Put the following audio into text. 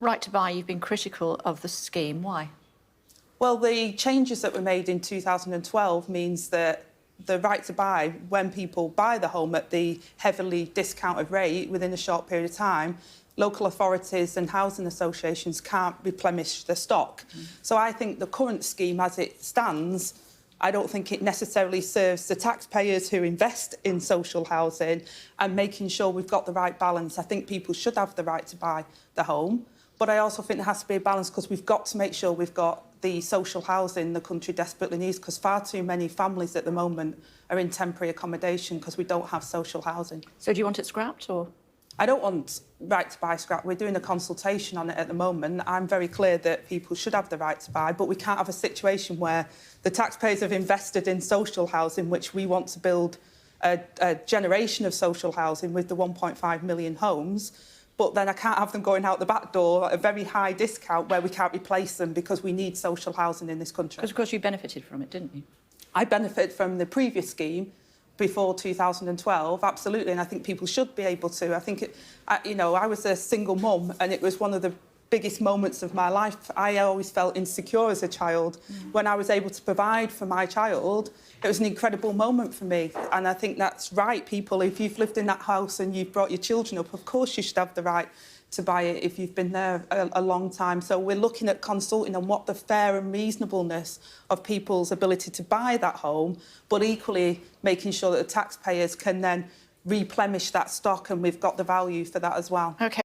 Right to Buy, you've been critical of the scheme. Why? Well, the changes that were made in 2012 means that the right to buy, when people buy the home at the heavily discounted rate within a short period of time, local authorities and housing associations can't replenish the stock. So I think the current scheme as it stands, I don't think it necessarily serves the taxpayers who invest in social housing and making sure we've got the right balance. I think people should have the right to buy the home, but I also think there has to be a balance because we've got to make sure we've got the social housing the country desperately needs, because far too many families at the moment are in temporary accommodation because we don't have social housing. So do you want it scrapped, or...? I don't want right to buy scrap. We're doing a consultation on it at the moment. I'm very clear that people should have the right to buy, but we can't have a situation where the taxpayers have invested in social housing, which we want to build a generation of social housing with the 1.5 million homes, but then I can't have them going out the back door at a very high discount where we can't replace them because we need social housing in this country. Because, of course, you benefited from it, didn't you? I benefited from the previous scheme before 2012, absolutely, and I think people should be able to. I think, I was a single mum and it was one of the biggest moments of my life. I always felt insecure as a child. When I was able to provide for my child, it was an incredible moment for me, and I think that's right. People, if you've lived in that house and you've brought your children up, of course you should have the right to buy it if you've been there a long time. So we're looking at consulting on what the fair and reasonableness of people's ability to buy that home, but equally making sure that the taxpayers can then replenish that stock and we've got the value for that as well. OK.